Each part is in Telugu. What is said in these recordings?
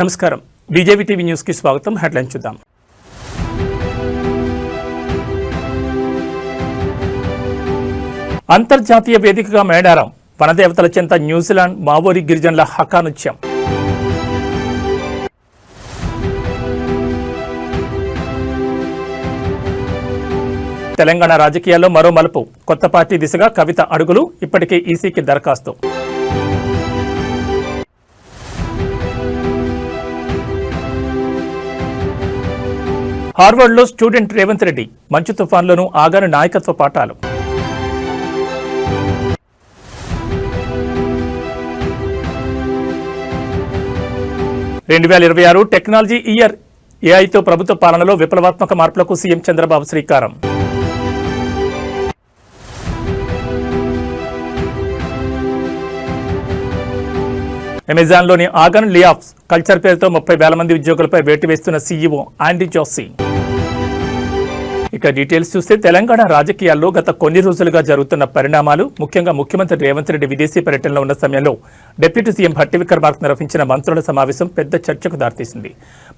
నమస్కారం. బీజేపీ టీవీ న్యూస్ కి స్వాగతం. హెడ్లైన్ చూద్దాం. అంతర్జాతీయ వేదికగా మేడారం, వనదేవతల చెంత న్యూజిలాండ్ మావోరి గిరిజనుల హకానృత్యం. తెలంగాణ రాజకీయాల్లో మరో మలుపు, కొత్త పార్టీ దిశగా కవిత అడుగులు, ఇప్పటికే ఈసీకి దరఖాస్తు. హార్వర్డ్లో స్టూడెంట్ రేవంత్ రెడ్డి, మంచు తుఫాన్లోనూ ఆగాను నాయకత్వ పాఠాలు. (2026) టెక్నాలజీ ఇయర్, ఏఐతో ప్రభుత్వ పాలనలో విప్లవాత్మక మార్పులకు సీఎం చంద్రబాబు శ్రీకారం. అమెజాన్లోని ఆగన్ లేఆఫ్స్, కల్చర్ పేరుతో 30,000 మంది ఉద్యోగులపై వేటు వేస్తున్న సీఈఓ ఆండీ జోసీ. ఇక డీటెయిల్స్ చూస్తే, తెలంగాణ రాజకీయాల్లో గత కొన్ని రోజులుగా జరుగుతున్న పరిణామాలు, ముఖ్యంగా ముఖ్యమంత్రి రేవంత్ రెడ్డి విదేశీ పర్యటనలో ఉన్న సమయంలో డిప్యూటీ సీఎం భట్టి విక్రమార్క నిర్వహించిన మంత్రుల సమావేశం పెద్ద చర్చకు దారితీసింది.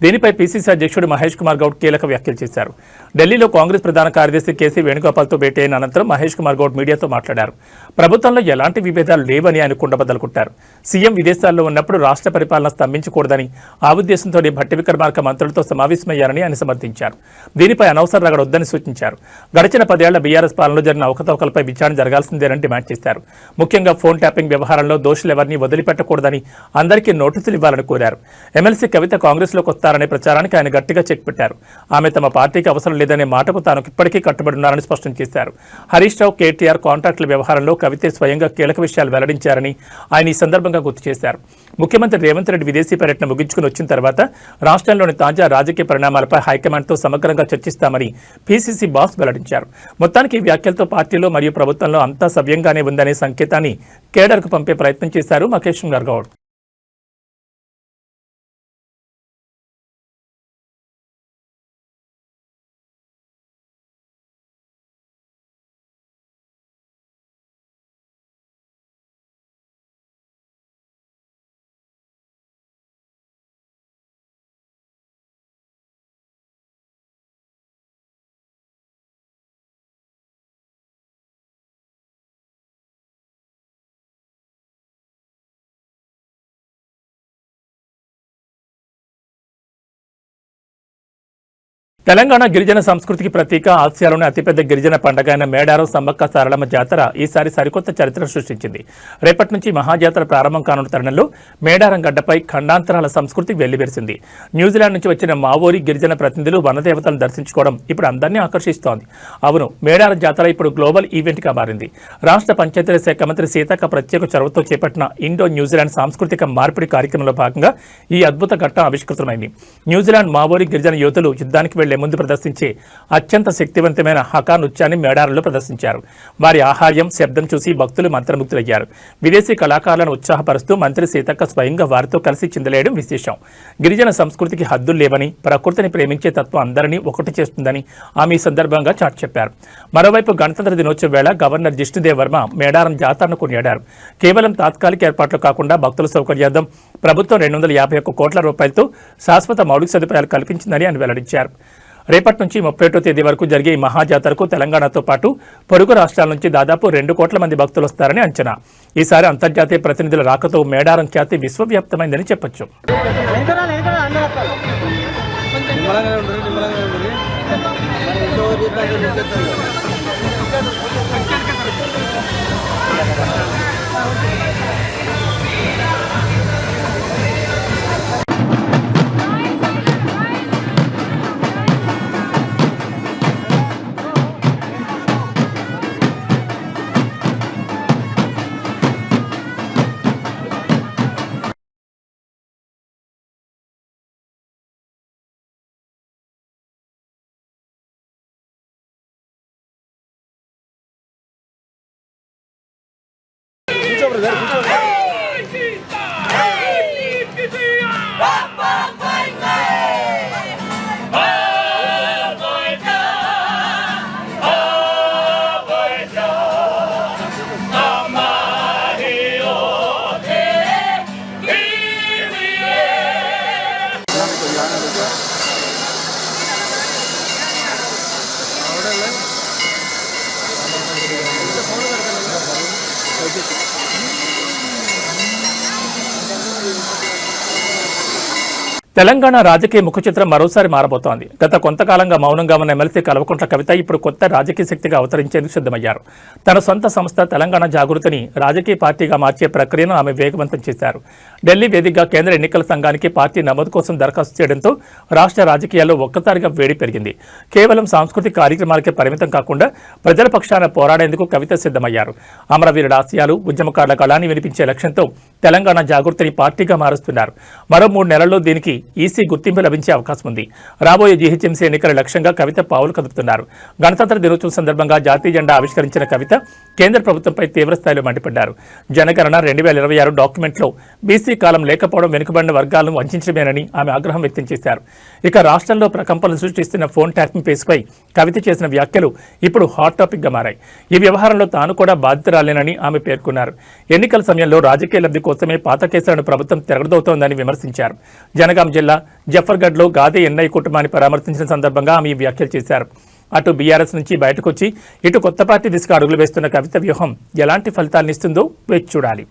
దీనిపై పీసీసీ అధ్యక్షుడు మహేష్ కుమార్ గౌడ్ కీలక వ్యాఖ్యలు చేశారు. ఢిల్లీలో కాంగ్రెస్ ప్రధాన కార్యదర్శి కేసీ వేణుగోపాల్తో భేటీ అయిన అనంతరం మహేష్ కుమార్ గౌడ్ మీడియాతో మాట్లాడారు. ప్రభుత్వంలో ఎలాంటి విభేదాలు లేవని ఆయన కుండబద్దలు కొట్టారు. సీఎం విదేశాల్లో ఉన్నప్పుడు రాష్ట్ర పరిపాలన స్తంభించకూడదని, ఆ ఉద్దేశంతోనే భట్టి విక్రమార్క మంత్రులతో సమావేశమయ్యారని ఆయన సమర్థించారు. దీనిపై అనవసర రగడ వద్దని సూచించారు. గడిచిన 10 ఏళ్ల బీఆర్ఎస్ పాలనలో జరిగిన అవకతవకలపై విచారణ జరగాల్సిందేనని డిమాండ్ చేశారు. ముఖ్యంగా ఫోన్ ట్యాపింగ్ వ్యవహారంలో దోషులెవరిని వదిలిపెట్టకూడదని, అందరికీ నోటీసులు ఇవ్వాలని కోరారు. ఎమ్మెల్సీ కవిత కాంగ్రెస్లోకి వస్తారనే ప్రచారానికి ఆయన గట్టిగా చెక్ పెట్టారు. ఆమె తమ పార్టీకి అవసరం లేదనే మాటకు తాను ఇప్పటికీ కట్టుబడి ఉన్నారని స్పష్టం చేశారు. హరీష్ రావు, కేటీఆర్ కాంట్రాక్టుల వ్యవహారంలో కవితే స్వయంగా కీలక విషయాలు వెల్లడించారని ఆయన ఈ సందర్భంగా గుర్తు చేశారు. ముఖ్యమంత్రి రేవంత్ రెడ్డి విదేశీ పర్యటన ముగించుకుని వచ్చిన తర్వాత రాష్ట్రంలోని తాజా రాజకీయ పరిణామాలపై హైకమాండ్తో సమగ్రంగా చర్చిస్తామని పీసీసీ బాస్ వెల్లడించారు. మొత్తానికి ఈ వ్యాఖ్యలతో పార్టీలో మరియు ప్రభుత్వంలో అంతా సవ్యంగానే ఉందనే సంకేతాన్ని కేడర్కు పంపే ప్రయత్నం చేశారు మహేష్ కుమార్ గౌడ్. తెలంగాణ గిరిజన సంస్కృతికి ప్రతీక, ఆసియాలోని అతిపెద్ద గిరిజన పండుగ అయిన మేడారం సమ్మక్క సారలమ్మ జాతర ఈసారి సరికొత్త చరిత్ర సృష్టించింది. రేపటి నుంచి మహాజాతర ప్రారంభం కానున్న తరుణంలో మేడారం గడ్డపై ఖండాంతరాల సంస్కృతి వెల్లివిరిసింది. న్యూజిలాండ్ నుంచి వచ్చిన మావోరి గిరిజన ప్రతినిధులు వనదేవతలను దర్శించుకోవడం ఇప్పుడు అందరినీ ఆకర్షిస్తోంది. అవును, మేడారం జాతర ఇప్పుడు గ్లోబల్ ఈవెంట్గా మారింది. రాష్ట్ర పంచాయతీరాజ్ శాఖ మంత్రి సీతక్క ప్రత్యేక చొరవతో చేపట్టిన ఇండో న్యూజిలాండ్ సాంస్కృతిక మార్పిడి కార్యక్రమంలో భాగంగా ఈ అద్భుత ఘట్టం ఆవిష్కృతమైంది. న్యూజిలాండ్ మావోరి గిరిజన యోధులు యుద్ధానికి వెళ్లే ముందు ప్రదర్శించే అత్యంత శక్తివంతమైన హకా నృత్యాన్ని మేడారంలో ప్రదర్శించారు. వారి ఆహార్యం, శబ్దం చూసి భక్తులు మంత్రముగ్ధులయ్యారు. విదేశీ కళాకారులను ఉత్సాహపరుస్తూ మంత్రి సీతక్క స్వయంగా వారితో కలిసి చిందలేయడం విశేషం. గిరిజన సంస్కృతికి హద్దులు లేవని, ప్రకృతిని ప్రేమించే తత్వం అందరినీ ఒకటి చేస్తుందని ఆమె ఈ సందర్భంగా చాటి చెప్పారు. మరోవైపు గణతంత్ర దినోత్సవ వేళ గవర్నర్ జిష్ణుదేవ్ వర్మ మేడారం జాతరను కొనియాడారు. కేవలం తాత్కాలిక ఏర్పాట్లు కాకుండా భక్తుల సౌకర్యార్థం ప్రభుత్వం 251 కోట్ల రూపాయలతో శాశ్వత మౌలిక సదుపాయాలు కల్పించిందని ఆయన వెల్లడించారు. రేపటి నుంచి 31వ తేదీ వరకు జరిగే ఈ మహాజాతరకు తెలంగాణతో పాటు పొరుగు రాష్ట్రాల నుంచి దాదాపు 2 కోట్ల మంది భక్తులు వస్తారని అంచనా. ఈసారి అంతర్జాతీయ ప్రతినిధుల రాకతో మేడారం ఖ్యాతి విశ్వవ్యాప్తమైందని చెప్పొచ్చు. తెలంగాణ రాజకీయ ముఖచిత్రం మరోసారి మారబోతోంది. గత కొంతకాలంగా మౌనంగా ఉన్న ఎమ్మెల్సీ కల్వకుంట్ల కవిత ఇప్పుడు కొత్త రాజకీయ శక్తిగా అవతరించేందుకు సిద్ధమయ్యారు. తన సొంత సంస్థ తెలంగాణ జాగృతిని రాజకీయ పార్టీగా మార్చే ప్రక్రియను ఆమె వేగవంతం చేశారు. ఢిల్లీ వేదికగా కేంద్ర ఎన్నికల సంఘానికి పార్టీ నమోదు కోసం దరఖాస్తు చేయడంతో రాష్ట్ర రాజకీయాల్లో ఒక్కసారిగా వేడి పెరిగింది. కేవలం సాంస్కృతిక కార్యక్రమాలకే పరిమితం కాకుండా ప్రజల పక్షాన పోరాడేందుకు కవిత సిద్ధమయ్యారు. అమరవీరుల ఆశయాలు, ఉద్యమకారుల కళాన్ని వినిపించే లక్ష్యంతో తెలంగాణ జాగృతిని పార్టీగా మారుస్తున్నారు. మరో 3 నెలల్లో దీనికి ఈసీ గుర్తింపు లభించే అవకాశం ఉంది. రాబోయే జీహెచ్ఎంసీ ఎన్నికల లక్ష్యంగా కవిత పావులు కదుపుతున్నారు. గణతంత్ర దినోత్సవం సందర్భంగా జాతీయ జెండా ఆవిష్కరించిన కవిత కేంద్ర ప్రభుత్వంపై తీవ్రస్థాయిలో మండిపడ్డారు. జనగణన 2026 డాక్యుమెంట్లో బీసీ కాలం లేకపోవడం వెనుకబడిన వర్గాలను వంచడమేనని ఆమె ఆగ్రహం వ్యక్తం చేశారు. ఇక రాష్ట్రంలో ప్రకంపనలు సృష్టిస్తున్న ఫోన్ ట్యాపింగ్ కేసుపై కవిత చేసిన వ్యాఖ్యలు ఇప్పుడు హాట్ టాపిక్ గా మారాయి. ఈ వ్యవహారంలో తాను కూడా బాధితురాలేనని ఆమె పేర్కొన్నారు. ఎన్నికల సమయంలో రాజకీయ లబ్ధి కోసమే పాత కేసులను ప్రభుత్వం తిరగదవుతోందని విమర్శించారు. జనగాం జిల్లా జఫర్గఢ్లో గాదే ఎన్ఐ కుటుంబాన్ని పరామర్శించిన సందర్భంగా ఆమె ఈ వ్యాఖ్యలు చేశారు. అటు బీఆర్ఎస్ నుంచి బయటకొచ్చి ఇటు కొత్త పార్టీ దిశగా అడుగులు వేస్తున్న కవిత వ్యూహం ఎలాంటి ఫలితాలనిస్తుందో వేచి చూడాలి.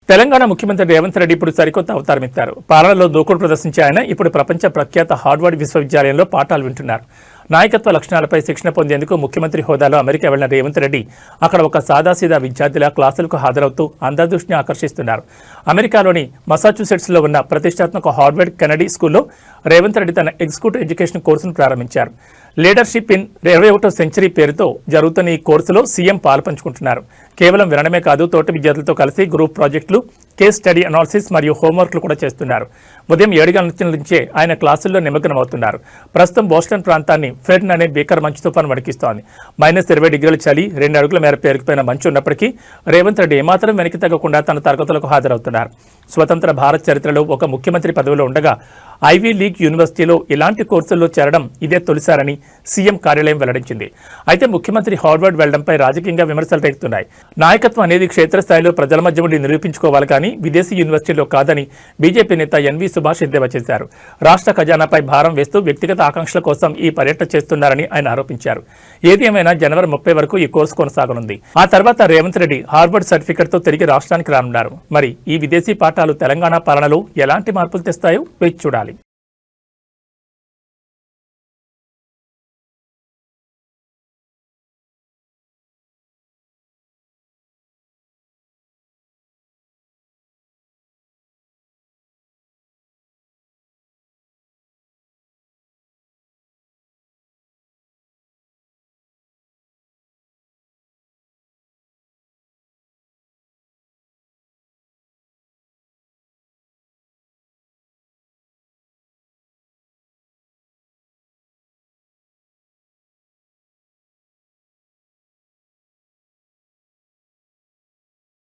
తెలంగాణ ముఖ్యమంత్రి రేవంత్ రెడ్డి ఇప్పుడు సరికొత్త అవతారం ఎత్తారు. పాలనలో దూకుడు ప్రదర్శించే ఆయన ఇప్పుడు ప్రపంచ ప్రఖ్యాత హార్వర్డ్ విశ్వవిద్యాలయంలో పాఠాలు వింటున్నారు. నాయకత్వ లక్షణాలపై శిక్షణ పొందేందుకు ముఖ్యమంత్రి హోదాలో అమెరికా వెళ్లిన రేవంత్ రెడ్డి అక్కడ ఒక సాదాసీదా విద్యార్థిలా క్లాసులకు హాజరవుతూ అందరి దృష్టిని ఆకర్షిస్తున్నారు. అమెరికాలోని మసాచ్యూసెట్స్లో ఉన్న ప్రతిష్టాత్మక హార్వర్డ్ కెనడీ స్కూల్లో రేవంత్ రెడ్డి తన ఎగ్జిక్యూటివ్ ఎడ్యుకేషన్ కోర్సును ప్రారంభించారు. లీడర్షిప్ ఇన్ 21వ సెంచరీ పేరుతో జరుగుతున్న ఈ కోర్సులో సీఎం పాల్పంచుకుంటున్నారు. కేవలం వినడమే కాదు, తోటి విద్యార్థులతో కలిసి గ్రూప్ ప్రాజెక్టులు, కేస్ స్టడీ అనాలిసిస్ మరియు హోంవర్క్లు కూడా చేస్తున్నారు. ఉదయం 7 గంటల నుంచే ఆయన క్లాసుల్లో నిమగ్నమవుతున్నారు. ప్రస్తుతం బోస్టన్ ప్రాంతాన్ని ఫెర్న్ అనే భీకర మంచు తుఫాను వణికిస్తోంది. -20 డిగ్రీల చలి, 2 అడుగుల మేర పేరుకుపోయిన మంచు ఉన్నప్పటికీ రేవంత్ రెడ్డి ఏమాత్రం వెనక్కి తగ్గకుండా తన తరగతులకు హాజరవుతున్నారు. స్వతంత్ర భారత్ చరిత్రలో ఒక ముఖ్యమంత్రి పదవిలో ఉండగా ఐవీ లీగ్ యూనివర్సిటీలో ఇలాంటి కోర్సుల్లో చేరడం ఇదే తొలిసారని సీఎం కార్యాలయం వెల్లడించింది. అయితే ముఖ్యమంత్రి హార్వర్డ్ వెళ్లడంపై రాజకీయంగా విమర్శలు రేగుతున్నాయి. నాయకత్వం అనేది క్షేత్రస్థాయిలో ప్రజల మధ్య ఉండి నిరూపించుకోవాలి కానీ విదేశీ యూనివర్సిటీలో కాదని బీజేపీ నేత ఎన్వీ సుభాష్ ఎద్దేవా చేశారు. రాష్ట్ర ఖజానాపై భారం వేస్తూ వ్యక్తిగత ఆకాంక్షల కోసం ఈ పర్యటన చేస్తున్నారని ఆయన ఆరోపించారు. ఏది ఏమైనా జనవరి 30 వరకు ఈ కోర్సు కొనసాగనుంది. ఆ తర్వాత రేవంత్ రెడ్డి హార్వర్డ్ సర్టిఫికెట్తో తిరిగి రాష్ట్రానికి రానున్నారు. మరి ఈ విదేశీ పాఠాలు తెలంగాణ పాలనలో ఎలాంటి మార్పులు తెస్తాయో వేచి చూడాలి.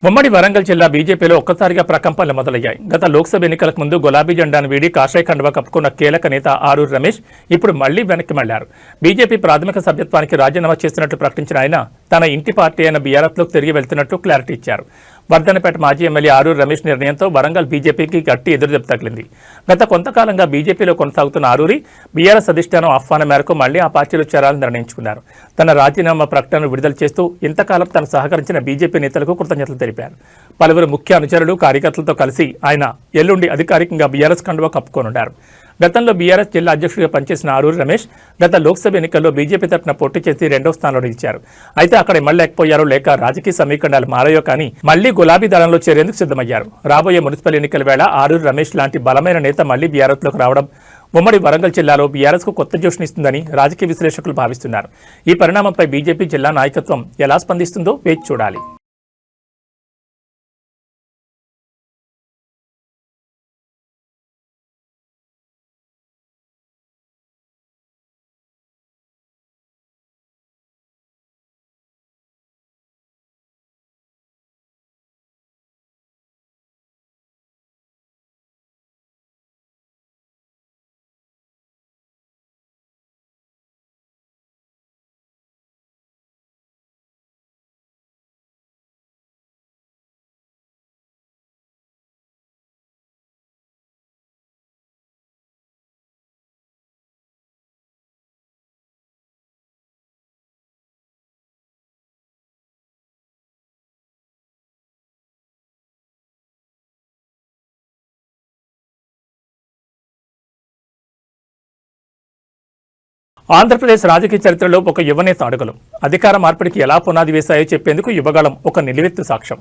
ఉమ్మడి వరంగల్ జిల్లా బీజేపీలో ఒక్కసారిగా ప్రకంపనలు మొదలయ్యాయి. గత లోక్సభ ఎన్నికలకు ముందు గులాబీ జెండాను వీడి కాషాయ కండువా కప్పుకున్న కీలక నేత ఆరూరు రమేష్ ఇప్పుడు మళ్లీ వెనక్కి మళ్లారు. బీజేపీ ప్రాథమిక సభ్యత్వానికి రాజీనామా చేస్తున్నట్లు ప్రకటించిన ఆయన తన ఇంటి పార్టీ అయిన బీఆర్ఎస్లోకి తిరిగి వెళ్తున్నట్లు క్లారిటీ ఇచ్చారు. వర్ధనపేట మాజీ ఎమ్మెల్యే ఆరూరు రమేష్ నిర్ణయంతో వరంగల్ బీజేపీకి గట్టి ఎదురుదెబ్బ తగిలింది. గత కొంతకాలంగా బీజేపీలో కొనసాగుతున్న ఆరూరి బీఆర్ఎస్ అధిష్టానం ఆహ్వానం మేరకు మళ్లీ ఆ పార్టీలో చేరాలని నిర్ణయించుకున్నారు. తన రాజీనామా ప్రకటనను విడుదల చేస్తూ ఇంతకాలం తను సహకరించిన బీజేపీ నేతలకు కృతజ్ఞతలు తెలిపారు. పలువురు ముఖ్య అనుచరులు, కార్యకర్తలతో కలిసి ఆయన ఎల్లుండి అధికారికంగా బీఆర్ఎస్ కండువా కప్పుకోనున్నారు. గతంలో బీఆర్ఎస్ జిల్లా అధ్యక్షుడిగా పనిచేసిన ఆరూరి రమేష్ గత లోక్సభ ఎన్నికల్లో బీజేపీ తరఫున పోటీ చేసి 2వ స్థానంలో నిలిచారు. అయితే అక్కడ ఎమ్మెల్యేకపోయారో లేక రాజకీయ సమీకరణాలు మారాయో కానీ మళ్లీ గులాబీ దళంలో చేరేందుకు సిద్ధమయ్యారు. రాబోయే మున్సిపల్ ఎన్నికల వేళ ఆరూరి రమేష్ లాంటి బలమైన నేత మళ్లీ బీఆర్ఎస్లోకి రావడం ఉమ్మడి వరంగల్ జిల్లాలో బీఆర్ఎస్కు కొత్త జోష్నిస్తుందని రాజకీయ విశ్లేషకులు భావిస్తున్నారు. ఈ పరిణామంపై బీజేపీ జిల్లా నాయకత్వం ఎలా స్పందిస్తుందో వేచి చూడాలి. ఆంధ్రప్రదేశ్ రాజకీయ చరిత్రలో ఒక యువనేత అడుగులు అధికార మార్పిడికి ఎలా పునాది వేశాయో చెప్పేందుకు యువగళం ఒక నిలువెత్తు సాక్ష్యం.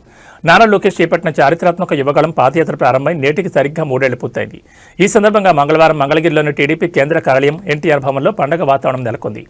నారా లోకేష్ చేపట్టిన చారిత్రాత్మక యువగళం పాదయాత్ర ప్రారంభమై నేటికి సరిగ్గా 3 ఏళ్లు పూర్తయింది. ఈ సందర్భంగా మంగళవారం మంగళగిరిలోని టీడీపీ కేంద్ర కార్యాలయం ఎన్టీఆర్ భవన్లో పండగ వాతావరణం నెలకొంది.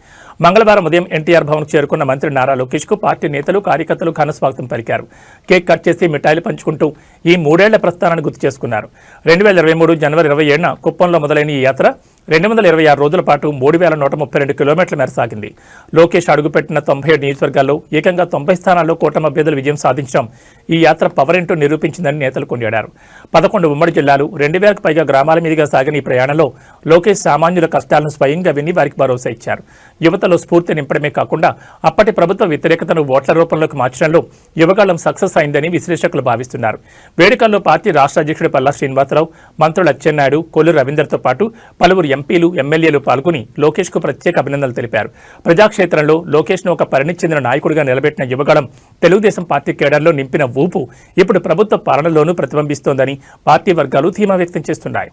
మంగళవారం ఉదయం ఎన్టీఆర్ భవన్కు చేరుకున్న మంత్రి నారా లోకేష్ కు పార్టీ నేతలు కార్యకర్తలు ఘన స్వాగతం పలికారు. కేక్ కట్ చేసి మిఠాయిలు పంచుకుంటూ ఈ 3 ఏళ్ల ప్రస్థానాన్ని గుర్తు చేసుకున్నారు. 2023 జనవరి 27న కుప్పంలో మొదలైన ఈ యాత్ర 226 రోజుల పాటు 3132 కిలోమీటర్ల మేర సాగింది. లోకేష్ అడుగుపెట్టిన 97 నియోజకవర్గాల్లో ఏకంగా 90 స్థానాల్లో కూటమి అభ్యర్థులు విజయం సాధించడం ఈ యాత్ర పవర్ ఏంటో నిరూపించిందని నేతలు కొనియాడారు. 11 ఉమ్మడి జిల్లాలు 2000కు పైగా గ్రామాల మీదుగా సాగిన ఈ ప్రయాణంలో లోకేష్ సామాన్యుల కష్టాలను స్వయంగా విని వారికి భరోసా ఇచ్చారు. యువతలో స్ఫూర్తి నింపడమే కాకుండా అప్పటి ప్రభుత్వ వ్యతిరేకతను ఓట్ల రూపంలోకి మార్చడంలో యువగళం సక్సెస్ అయిందని విశ్లేషకులు భావిస్తున్నారు. వేడుకల్లో పార్టీ రాష్ట్ర అధ్యక్షుడు పల్లా శ్రీనివాసరావు, మంత్రులు అచ్చెన్నాయుడు, కొల్లు రవీందర్తో పాటు పలువురు ఎంపీలు, ఎమ్మెల్యేలు పాల్గొని లోకేష్ కు ప్రత్యేక అభినందనలు తెలిపారు. ప్రజాక్షేత్రంలో లోకేష్ ను ఒక పరిణితి చెందిన నాయకుడిగా నిలబెట్టిన యువగళం తెలుగుదేశం పార్టీ కేడర్లో నింపిన ఊపు ఇప్పుడు ప్రభుత్వ పాలనలోనూ ప్రతిబింబిస్తోందని పార్టీ వర్గాలు ధీమా వ్యక్తం చేస్తున్నాయి.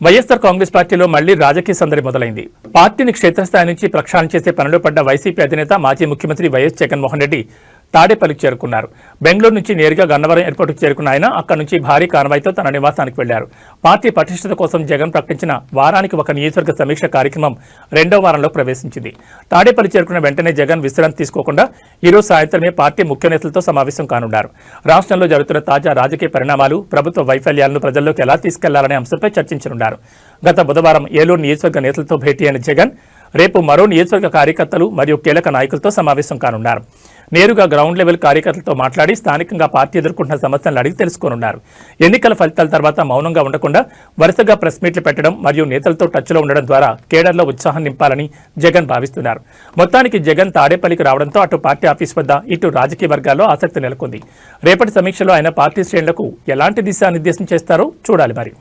వైఎస్ఆర్ కాంగ్రెస్ పార్టీలో మళ్లీ రాజకీయ సందడి మొదలైంది. పార్టీని క్షేత్రస్థాయి నుంచి ప్రక్షాళన చేసే పనిలో పడ్డ వైసీపీ అధినేత మాజీ ముఖ్యమంత్రి వైఎస్ జగన్మోహన్ రెడ్డి తాడేపల్లికి చేరుకున్నారు. బెంగళూరు నుంచి నేరుగా గన్నవరం ఎయిర్పోర్టుకు చేరుకున్న ఆయన అక్కడి నుంచి భారీ కాన్వాయ్తో తన నివాసానికి వెళ్లారు. పార్టీ పటిష్టత కోసం జగన్ ప్రకటించిన వారానికి ఒక నియోజకవర్గ సమీక్ష కార్యక్రమం 2వ వారంలో ప్రవేశించింది. తాడేపల్లి చేరుకున్న వెంటనే జగన్ విశ్రాంతి తీసుకోకుండా ఈరోజు సాయంత్రమే పార్టీ ముఖ్య నేతలతో సమావేశం కానున్నారు. రాష్ట్రంలో జరుగుతున్న తాజా రాజకీయ పరిణామాలు, ప్రభుత్వ వైఫల్యాలను ప్రజల్లోకి ఎలా తీసుకెళ్లాలనే అంశంపై చర్చించనున్నారు. గత బుధవారం ఏలూరు నియోజకవర్గ నేతలతో భేటీ అయిన జగన్ రేపు మరో నియోజకవర్గ కార్యకర్తలు మరియు కీలక నాయకులతో సమావేశం కానున్నారు. నేరుగా గ్రౌండ్ లెవెల్ కార్యకర్తలతో మాట్లాడి స్థానికంగా పార్టీ ఎదుర్కొంటున్న సమస్యలను అడిగి తెలుసుకోనున్నారు. ఎన్నికల ఫలితాల తర్వాత మౌనంగా ఉండకుండా వరుసగా ప్రెస్ మీట్లు పెట్టడం మరియు నేతలతో టచ్లో ఉండడం ద్వారా కేడర్లో ఉత్సాహం నింపాలని జగన్ భావిస్తున్నారు. మొత్తానికి జగన్ తాడేపల్లికి రావడంతో అటు పార్టీ ఆఫీస్ వద్ద ఇటు రాజకీయ వర్గాల్లో ఆసక్తి నెలకొంది. రేపటి సమీక్షలో ఆయన పార్టీ శ్రేణులకు ఎలాంటి దిశానిర్దేశం చేస్తారో చూడాలి మరి.